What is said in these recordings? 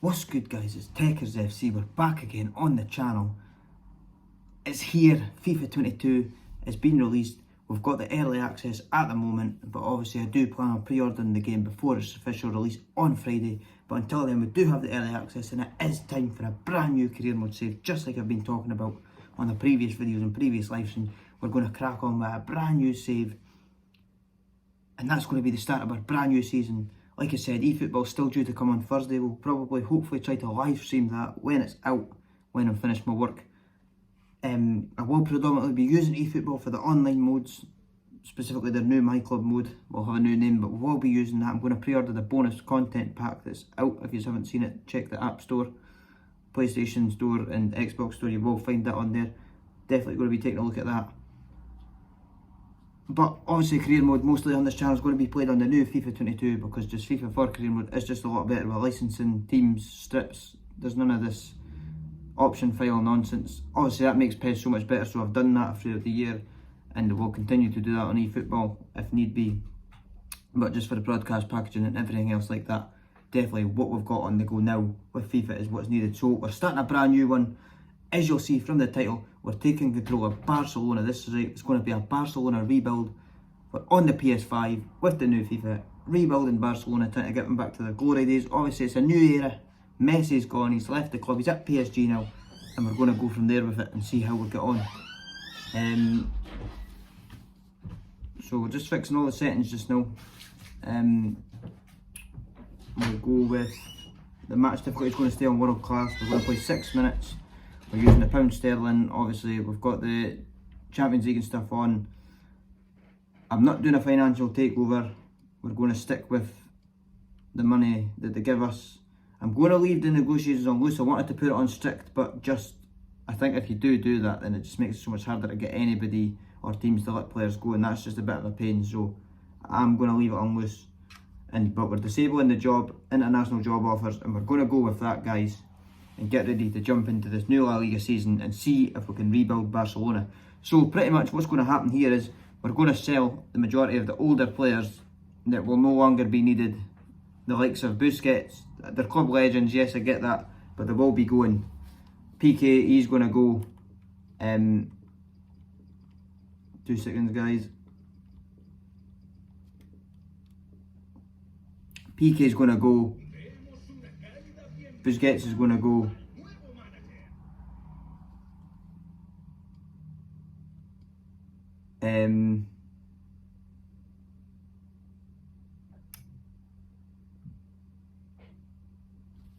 What's good, guys? It's Techers FC. We're back again on the channel. It's here. FIFA 22 has been released. We've got the early access at the moment, but obviously I do plan on pre-ordering the game before its official release on Friday. But until then, we do have the early access, and it is time for a brand new career mode save, just like I've been talking about on the previous videos and previous live streams. We're going to crack on with a brand new save, and that's going to be the start of our brand new season. Like I said, eFootball's still due to come on Thursday. We'll probably, hopefully, try to live stream that when it's out, when I'm finished my work. I will predominantly be using eFootball for the online modes, specifically their new My Club mode. Will have a new name, but we will be using that. I'm going to pre-order the bonus content pack that's out. If you haven't seen it, check the App Store, PlayStation Store and Xbox Store. You will find that on there. Definitely going to be taking a look at that. But obviously career mode mostly on this channel is going to be played on the new FIFA 22, because just FIFA 4 career mode is just a lot better with licensing, teams, strips. There's none of this option file nonsense. Obviously that makes PES so much better, so I've done that throughout the year and will continue to do that on eFootball if need be. But just for the broadcast packaging and everything else like that, definitely what we've got on the go now with FIFA is what's needed. So we're starting a brand new one. As you'll see from the title, we're taking control of Barcelona. This is right, it's going to be a Barcelona rebuild. We're on the PS5 with the new FIFA, rebuilding Barcelona, trying to get them back to their glory days. Obviously it's a new era. Messi's gone, he's left the club, he's at PSG now, and we're going to go from there with it and see how we get on. So we're just fixing all the settings just now. We'll go with the match difficulty is going to stay on world class. We're going to play 6 minutes. We're using the pound sterling. Obviously we've got the Champions League and stuff on. I'm not doing a financial takeover. We're going to stick with the money that they give us. I'm going to leave the negotiations on loose. I wanted to put it on strict, but just I think if you do that, then it just makes it so much harder to get anybody or teams to let players go, and that's just a bit of a pain. So I'm going to leave it on loose. But we're disabling the job, international job offers, and we're going to go with that, guys, and get ready to jump into this new La Liga season and see if we can rebuild Barcelona. So pretty much what's going to happen here is we're going to sell the majority of the older players that will no longer be needed. The likes of Busquets, they're club legends, yes I get that, but they will be going. PK, he's going to go. 2 seconds, guys. PK is going to go. Busquets is going to go.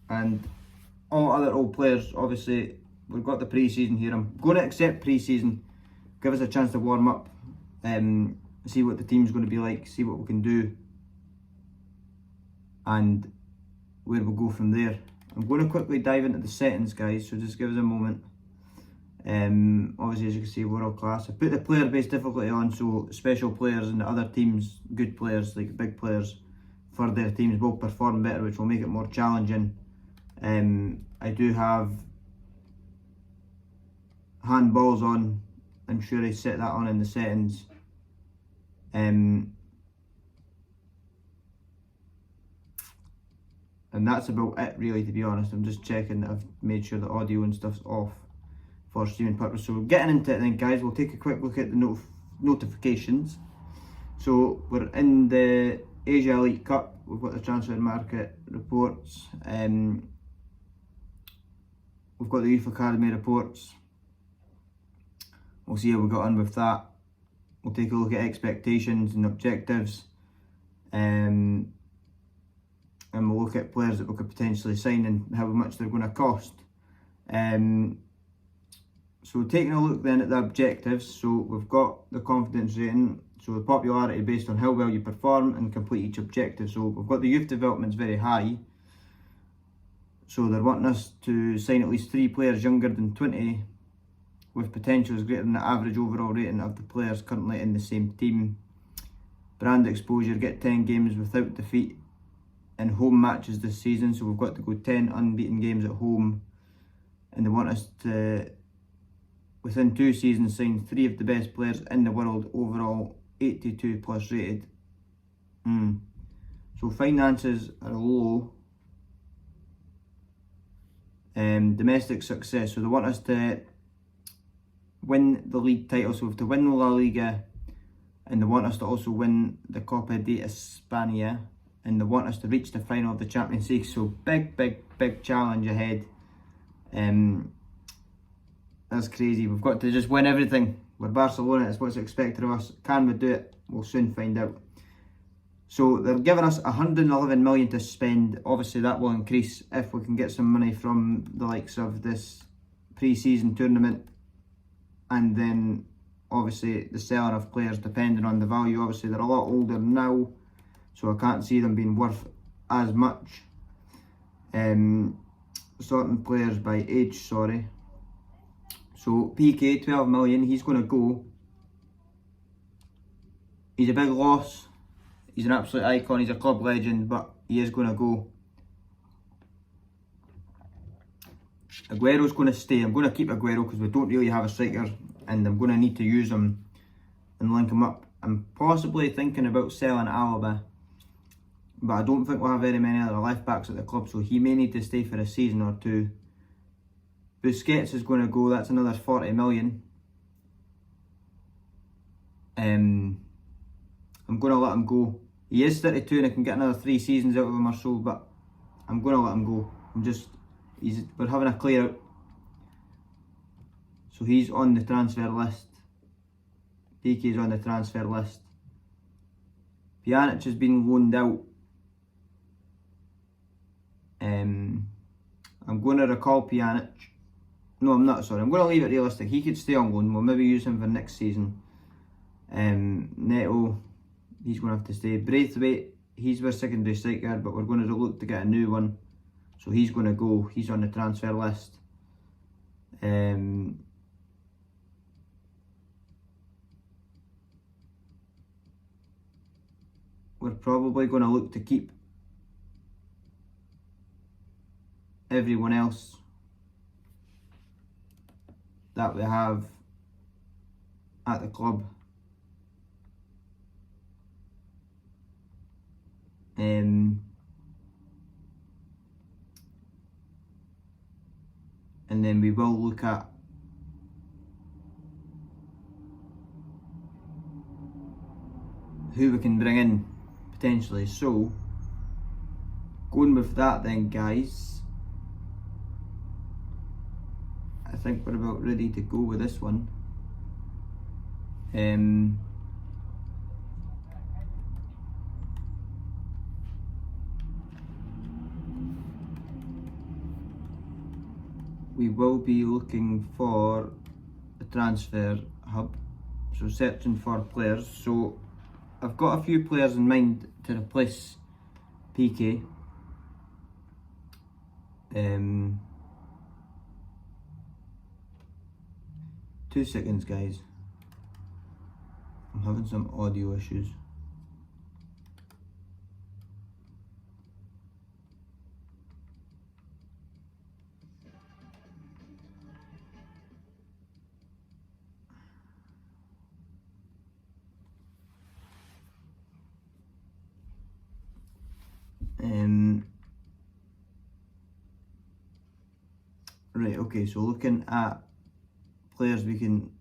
And all other old players, obviously, we've got the pre-season here. I'm going to accept pre-season, give us a chance to warm up, see what the team's going to be like, see what we can do, and where we'll go from there. I'm going to quickly dive into the settings, guys, so just give us a moment. Obviously, as you can see, world class. I put the player base difficulty on, so special players and the other teams, good players, like big players, for their teams will perform better, which will make it more challenging. I do have handballs on. I'm sure I set that on in the settings. And that's about it, really, to be honest. I'm just checking that I've made sure the audio and stuff's off for streaming purpose. So getting into it then, guys, we'll take a quick look at the notifications. So we're in the Asia Elite Cup. We've got the transfer market reports. We've got the Youth Academy reports. We'll see how we got on with that. We'll take a look at expectations and objectives. And we'll look at players that we could potentially sign and how much they're going to cost. So taking a look then at the objectives, so we've got the confidence rating, so the popularity based on how well you perform and complete each objective. So we've got the youth development's very high, so they're wanting us to sign at least 3 players younger than 20 with potentials greater than the average overall rating of the players currently in the same team. Brand exposure, get 10 games without defeat in home matches this season, so we've got to go 10 unbeaten games at home, and they want us to, within 2 seasons, sign 3 of the best players in the world, overall 82 plus rated. So finances are low, domestic success. So they want us to win the league title, so we have to win La Liga, and they want us to also win the Copa de España, and they want us to reach the final of the Champions League. So big challenge ahead. That's crazy. We've got to just win everything. We're Barcelona, it's what's expected of us. Can we do it? We'll soon find out. So they're giving us 111 million to spend. Obviously that will increase if we can get some money from the likes of this pre-season tournament, and then obviously the selling of players depending on the value. Obviously they're a lot older now, so I can't see them being worth as much. Sorting players by age, sorry. So PK, 12 million, he's going to go. He's a big loss. He's an absolute icon, he's a club legend, but he is going to go. Aguero's going to stay. I'm going to keep Aguero because we don't really have a striker, and I'm going to need to use him and link him up. I'm possibly thinking about selling Alaba, but I don't think we'll have very many other left backs at the club, so he may need to stay for a season or two. Busquets is going to go, that's another 40 million. I'm going to let him go. He is 32 and I can get another 3 seasons out of him or so, but I'm going to let him go. We're having a clear out. So he's on the transfer list. PK is on the transfer list. Pjanic has been loaned out. I'm going to recall Pjanic. No, I'm not, sorry. I'm going to leave it realistic. He could stay on loan. We'll maybe use him for next season. Neto, he's going to have to stay. Braithwaite, he's our secondary striker, but we're going to look to get a new one. So he's going to go. He's on the transfer list. We're probably going to look to keep everyone else that we have at the club. And then we will look at who we can bring in potentially. So going with that then, guys, I think we're about ready to go with this one. We will be looking for a transfer hub, so searching for players. So I've got a few players in mind to replace PK. 2 seconds, guys. I'm having some audio issues. Right, okay, so looking at players we can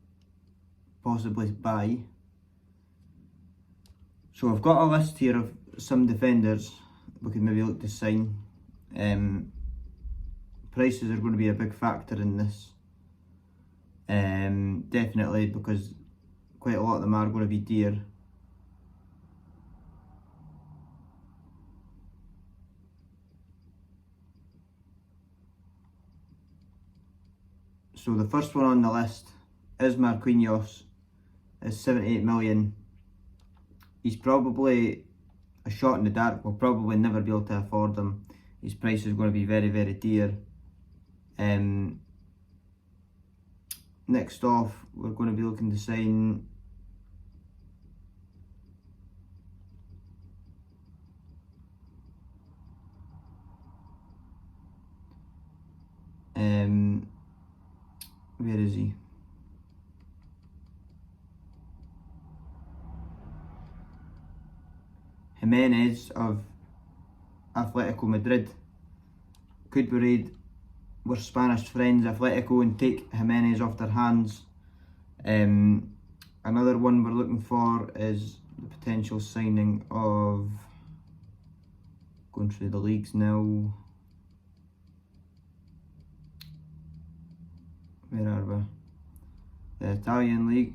possibly buy. So I've got a list here of some defenders we could maybe look to sign. Prices are going to be a big factor in this. Definitely, because quite a lot of them are going to be dear. So the first one on the list is Marquinhos, is 78 million. He's probably a shot in the dark. We'll probably never be able to afford him. His price is going to be very dear. Next off, we're going to be looking to sign where is he? Jimenez of Atletico Madrid. Could we raid were Spanish friends Atletico and take Jimenez off their hands. Another one we're looking for is the potential signing of, going through the leagues now, where are we? The Italian league,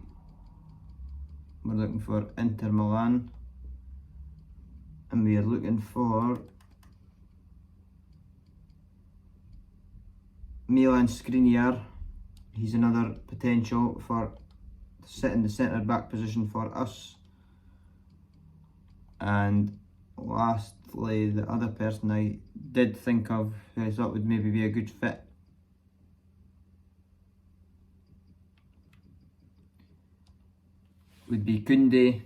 we're looking for Inter Milan, and we are looking for Milan Skriniar. He's another potential for sitting the centre back position for us. And lastly, the other person I did think of who I thought would maybe be a good fit would be Koundé,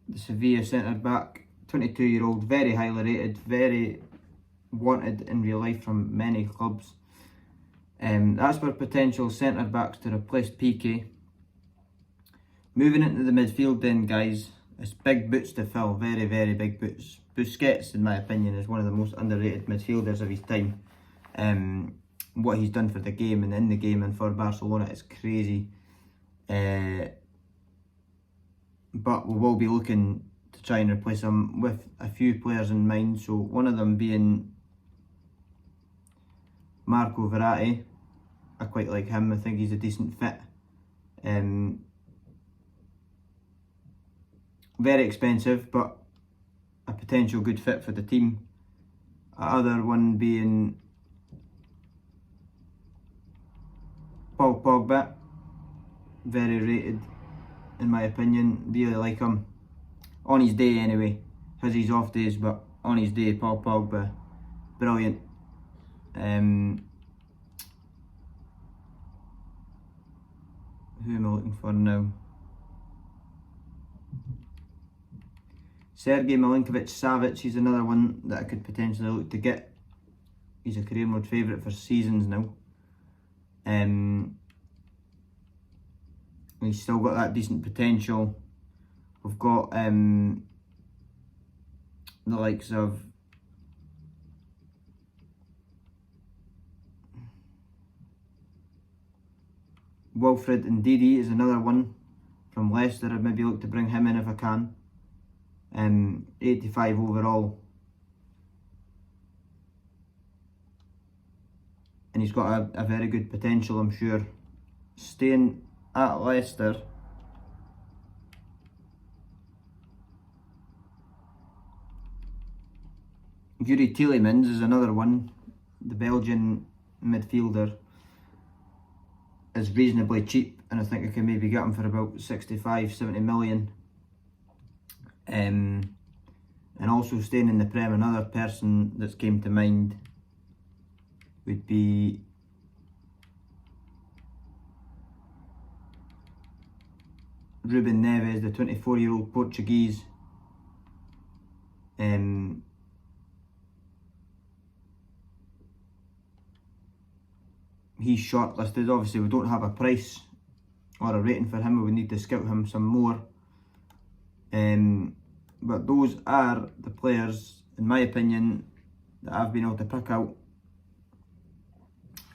the Sevilla centre back, 22-year-old, very highly rated, very wanted in real life from many clubs. That's for potential centre backs to replace Piqué. Moving into the midfield then, guys, it's big boots to fill, very, very big boots. Busquets, in my opinion, is one of the most underrated midfielders of his time. What he's done for the game and in the game and for Barcelona is crazy. But we will be looking to try and replace him with a few players in mind. So one of them being Marco Verratti. I quite like him. I think he's a decent fit. Very expensive, but a potential good fit for the team. Other one being Paul Pogba. Very rated, in my opinion. Really like him. On his day anyway. Has his off days, but on his day, Paul Pogba, brilliant. Who am I looking for now? Sergej Milinkovic-Savic, he's another one that I could potentially look to get. He's a career mode favourite for seasons now. He's still got that decent potential. We've got the likes of Wilfred Ndidi is another one from Leicester. I'd maybe look to bring him in if I can. 85 overall. And he's got a very good potential, I'm sure. Staying at Leicester, Yuri Tielemans is another one. The Belgian midfielder is reasonably cheap, and I think I can maybe get him for about 65-70 million. And also staying in the Prem, another person that's came to mind would be Ruben Neves, the 24-year-old Portuguese. He's shortlisted. Obviously we don't have a price or a rating for him, we would need to scout him some more. But those are the players, in my opinion, that I've been able to pick out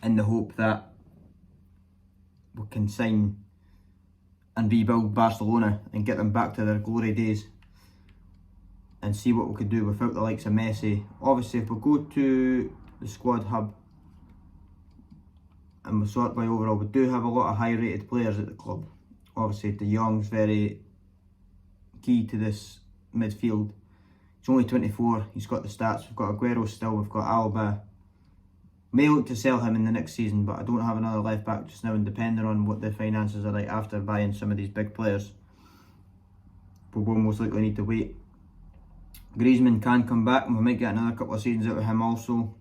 in the hope that we can sign and rebuild Barcelona and get them back to their glory days and see what we could do without the likes of Messi. Obviously, if we go to the squad hub and we sort by overall, we do have a lot of high rated players at the club. Obviously, De Jong's very key to this midfield. He's only 24, he's got the stats. We've got Aguero still, we've got Alba. May look to sell him in the next season, but I don't have another left back just now, and depending on what the finances are like after buying some of these big players, we will most likely need to wait. Griezmann can come back and we might get another couple of seasons out of him also.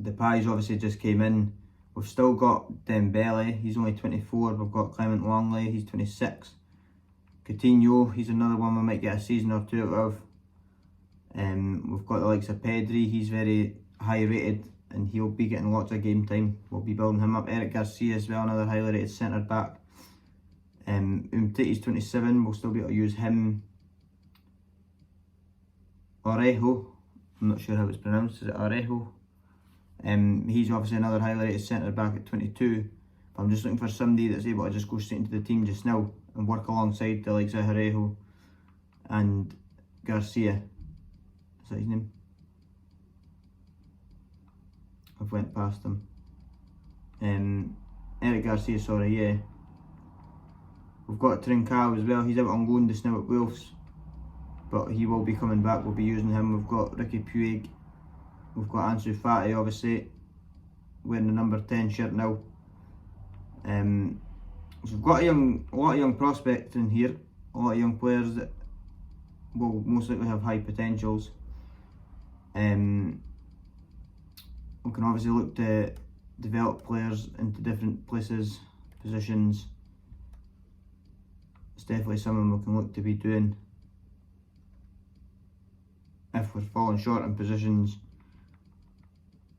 Depay's obviously just came in. We've still got Dembele, he's only 24. We've got Clement Longley, he's 26. Coutinho, he's another one we might get a season or two out of. We've got the likes of Pedri, he's very high rated and he'll be getting lots of game time. We'll be building him up. Eric Garcia as well, another highly rated centre back. Umtiti's 27, we'll still be able to use him. Orejo, I'm not sure how it's pronounced, is it Arejo? He's obviously another highly rated centre back at 22. But I'm just looking for somebody that's able to just go straight into the team just now and work alongside the likes of Arejo and Garcia. Is that his name? I've went past him. Eric Garcia, sorry, yeah. We've got Trincao as well. He's out on loan just now at Wolves, but he will be coming back. We'll be using him. We've got Ricky Puig. We've got Ansu Fati, obviously, wearing the number 10 shirt now. So we've got a lot of young prospects in here, a lot of young players that will most likely have high potentials. We can obviously look to develop players into different places, positions. It's definitely something we can look to be doing if we're falling short in positions.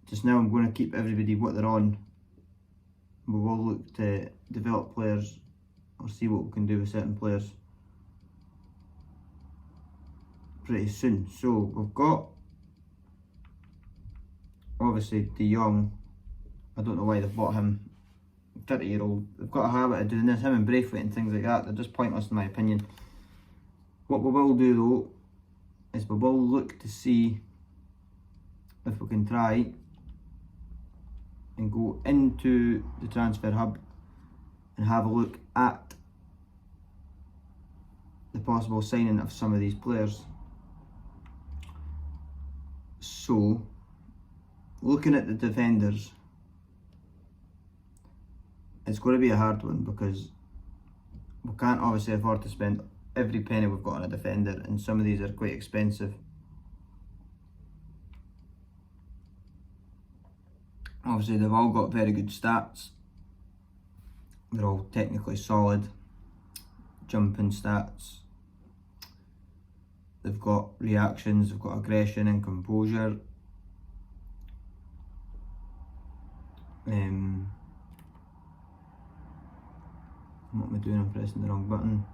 Just now I'm going to keep everybody what they're on. We will look to develop players or see what we can do with certain players pretty soon. So we've got obviously De Jong. I don't know why they've bought him. 30-year-old. They've got a habit of doing this. Him and Braithwaite and things like that. They're just pointless in my opinion. What we will do though is we will look to see if we can try and go into the transfer hub and have a look at the possible signing of some of these players. So, looking at the defenders, it's going to be a hard one because we can't obviously afford to spend every penny we've got on a defender, and some of these are quite expensive. Obviously they've all got very good stats. They're all technically solid. Jumping stats. They've got reactions, they've got aggression and composure. What am I doing? I'm pressing the wrong button.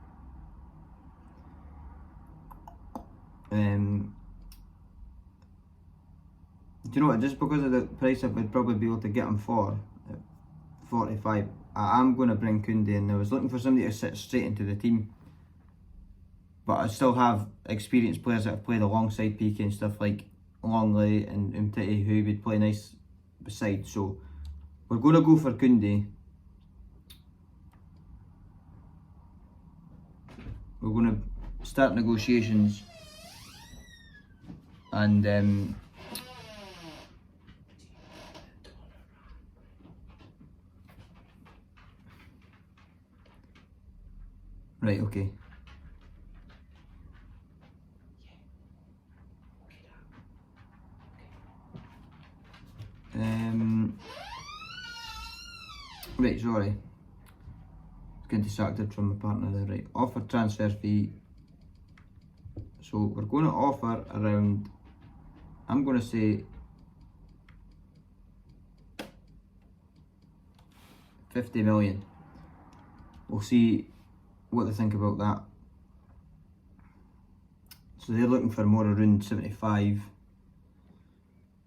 Do you know what? Just because of the price I would probably be able to get them for, at 45, I am going to bring Koundé in. I was looking for somebody to sit straight into the team, but I still have experienced players that have played alongside Piqué and stuff like Longley and Umtiti who would play nice beside. So we're going to go for Koundé. We're going to start negotiations and right, okay. Right, sorry. Getting distracted from my partner there. Right, offer transfer fee. So we're going to offer around, I'm going to say 50 million. We'll see what they think about that. So they're looking for more around 75.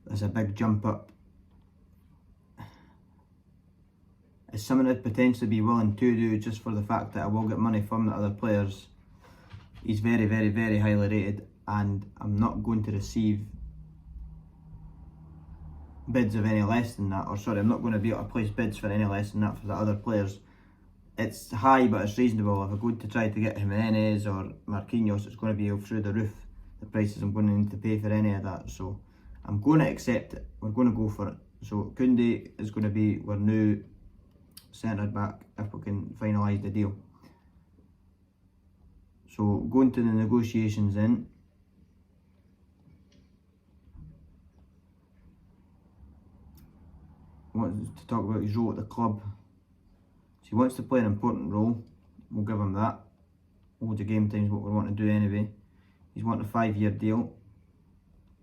There's a big jump up. It's something I'd potentially be willing to do just for the fact that I will get money from the other players. He's very, very, very highly rated, and I'm not going to receive bids of any less than that. Or sorry, I'm not going to be able to place bids for any less than that for the other players. It's high, but it's reasonable. If I go to try to get Jimenez or Marquinhos, it's going to be through the roof, the prices I'm going to need to pay for any of that. So I'm going to accept it. We're going to go for it. So Koundé is going to be our new centre back if we can finalise the deal. So going to the negotiations then. I want to talk about his role at the club. So he wants to play an important role. We'll give him that. Loads of game time is what we want to do anyway. He's wanting a 5-year deal.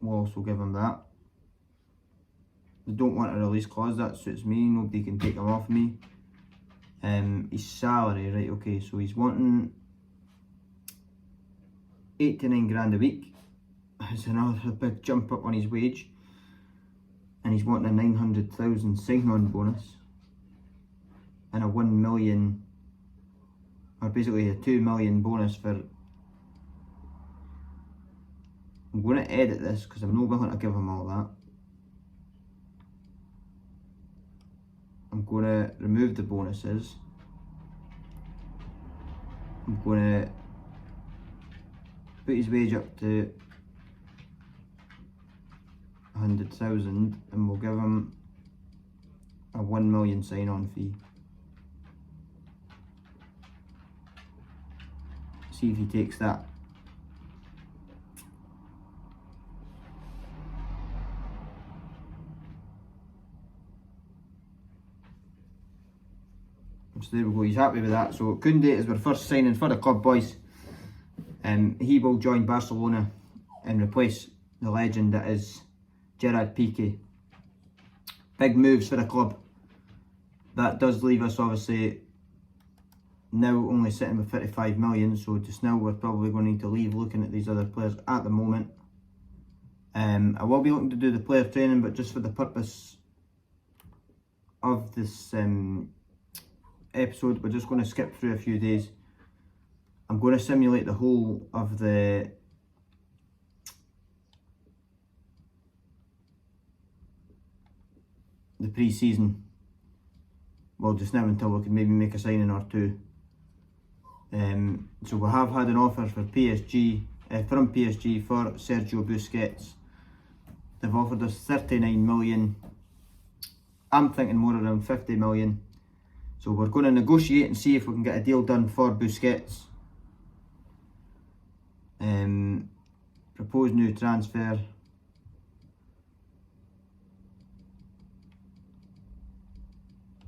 We'll also give him that. They don't want a release clause. That suits me. Nobody can take him off me. His salary, right, okay, so he's wanting 8 to 9 grand a week. It's another big jump up on his wage, and he's wanting a 900,000 sign-on bonus and a 1 million, or basically a 2 million bonus for. I'm going to edit this because I'm not willing to give him all that. I'm going to remove the bonuses. I'm going to put his wage up to 100,000 and we'll give him a 1 million sign-on fee. See if he takes that. So there we go, he's happy with that. So Koundé is our first signing for the club, boys. He will join Barcelona and replace the legend that is Gerard Piqué. Big moves for the club. That does leave us obviously now only sitting with 35 million, so just now we're probably going to need to leave looking at these other players at the moment. I will be looking to do the player training, but just for the purpose of this episode, we're just going to skip through a few days. I'm going to simulate the whole of the pre-season. Well, just now until we can maybe make a signing or two. So we have had an offer for PSG from PSG for Sergio Busquets. They've offered us 39 million. I'm thinking more around 50 million. So we're going to negotiate and see if we can get a deal done for Busquets. Proposed new transfer.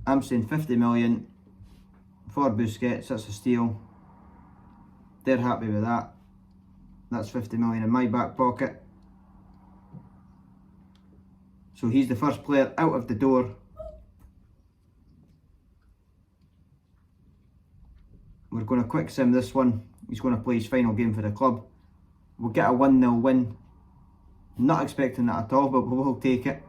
I'm saying 50 million for Busquets. That's a steal. They're happy with that. That's 50 million in my back pocket. So he's the first player out of the door. We're going to quick sim this one. He's going to play his final game for the club. We'll get a 1-0 win. Not expecting that at all, but we will take it.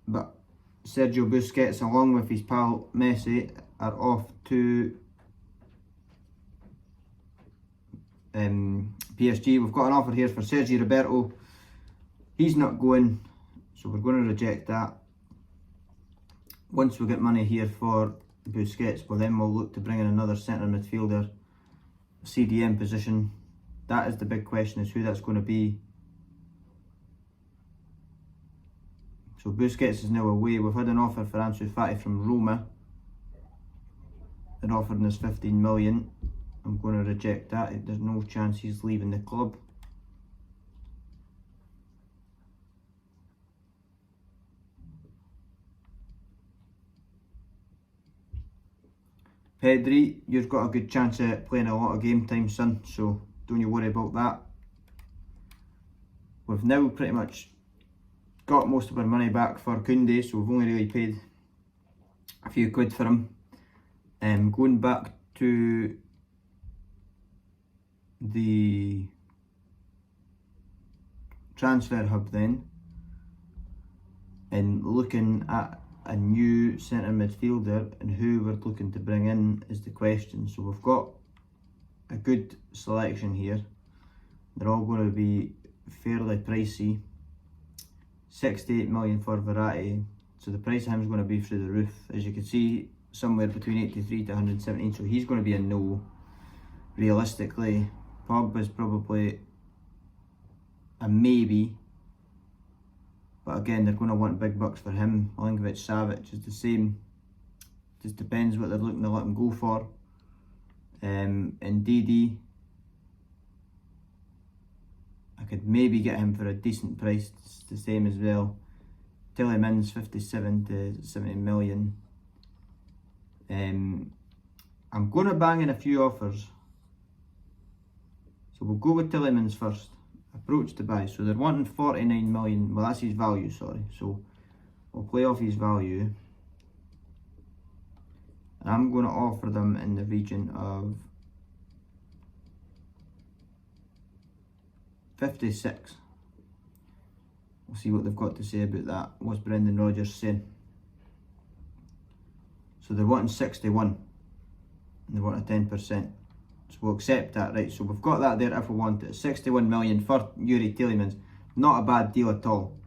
But Sergio Busquets, along with his pal Messi, are off to PSG. We've got an offer here for Sergio Roberto. He's not going, so we're going to reject that. Once we get money here for Busquets, well then we'll look to bring in another centre midfielder, CDM position. That is the big question, is who that's going to be. So Busquets is now away. We've had an offer for Ansu Fati from Roma. They're offering us 15 million. I'm going to reject that. There's no chance he's leaving the club. Pedri, you've got a good chance of playing a lot of game time, son, so don't you worry about that. We've now pretty much got most of our money back for Koundé, so we've only really paid a few quid for him. Going back to the transfer hub then, and looking at a new centre midfielder and who we're looking to bring in is the question. So we've got a good selection here. They're all going to be fairly pricey. 68 million for Verratti, so the price of him is going to be through the roof. As you can see, somewhere between 83 to 117, so he's going to be a no. Realistically, Pogba's probably a maybe, but again, they're going to want big bucks for him. Milinkovic, Savic is the same. Just depends what they're looking to let him go for. And Didi, I could maybe get him for a decent price. It's the same as well. Tielemans, 57 to 70 million. I'm going to bang in a few offers. So we'll go with Tielemans first. Approach to buy. So they're wanting 49 million. Well, that's his value, sorry. So we'll play off his value. And I'm going to offer them in the region of 56. We'll see what they've got to say about that. What's Brendan Rodgers saying? So they're wanting 61 and they want a 10%. So we'll accept that, right? So we've got that there if we want it. 61 million for Yuri Tielemans. Not a bad deal at all.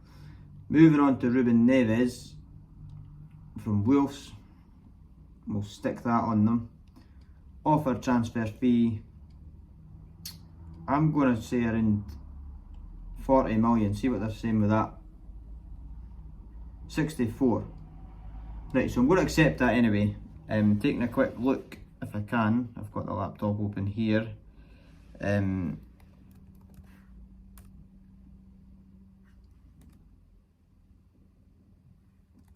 Moving on to Ruben Neves from Wolves. We'll stick that on them. Offer transfer fee. I'm going to say around 40 million. See what they're saying with that. 64. Right, so I'm going to accept that anyway. Taking a quick look if I can. I've got the laptop open here.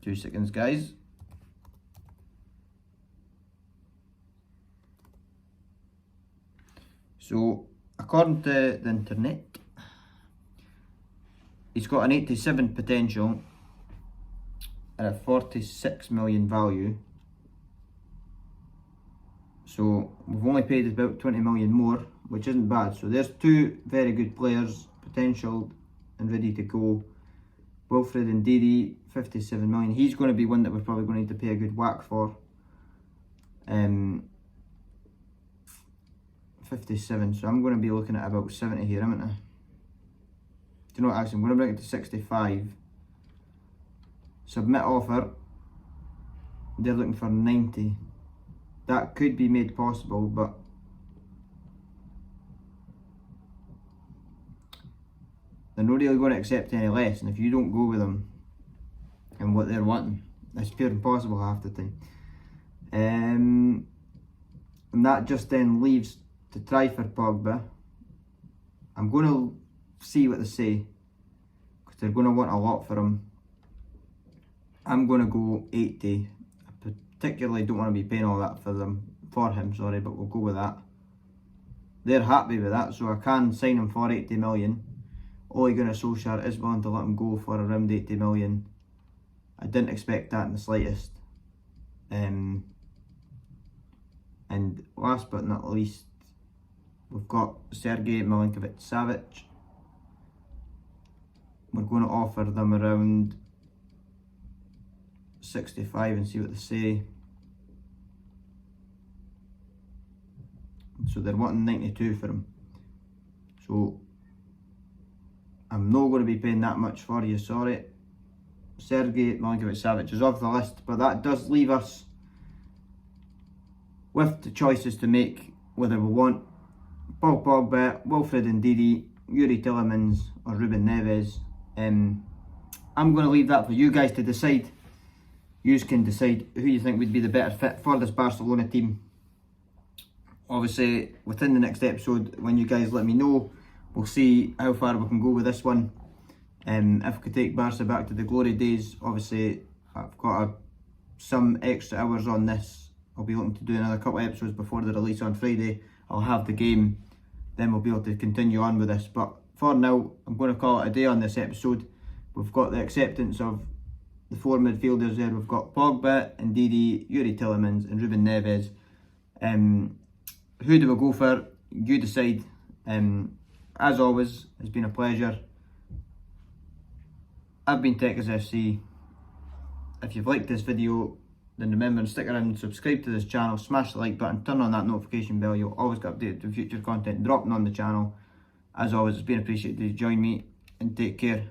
2 seconds, guys. So, according to the internet, he's got an 87 potential and a 46 million value. So, we've only paid about 20 million more, which isn't bad. So, there's two very good players, potential and ready to go. Wilfred and Ndidi, 57 million. He's going to be one that we're probably going to need to pay a good whack for. 57, so I'm going to be looking at about 70 here, haven't I? Do you know what, actually, I'm going to bring it to 65. Submit offer. They're looking for 90. That could be made possible, but they're not really going to accept any less, and if you don't go with them and what they're wanting, it's pure impossible half the time. And that just then leaves to try for Pogba. I'm going to see what they say, because they're going to want a lot for him. I'm going to go 80. I particularly don't want to be paying all that for him, sorry, but we'll go with that. They're happy with that, so I can sign him for 80 million. Ole Gunnar Solskjaer is willing to let him go for around 80 million. I didn't expect that in the slightest. And last but not least, we've got Sergej Milinkovic-Savic. We're going to offer them around 65 and see what they say. So they're wanting 92 for him. So I'm not going to be paying that much for you, sorry. Sergej Milinkovic-Savic is off the list, but that does leave us with the choices to make whether we want Paul Pogba, Wilfred Ndidi, Yuri Tielemans or Ruben Neves. I'm going to leave that for you guys to decide. You can decide who you think would be the better fit for this Barcelona team. Obviously, within the next episode, when you guys let me know, we'll see how far we can go with this one. If we could take Barca back to the glory days, obviously I've got some extra hours on this. I'll be looking to do another couple of episodes before the release on Friday. I'll have the game, then we'll be able to continue on with this. But for now, I'm going to call it a day on this episode. We've got the acceptance of the four midfielders there. We've got Pogba, Ndidi, Yuri Tielemans and Ruben Neves. Who do we go for? You decide. As always, it's been a pleasure. I've been Techers FC. If you've liked this video, then remember to stick around and subscribe to this channel, smash the like button, turn on that notification bell. You'll always get updated with future content dropping on the channel. As always, it's been appreciated to join me, and take care.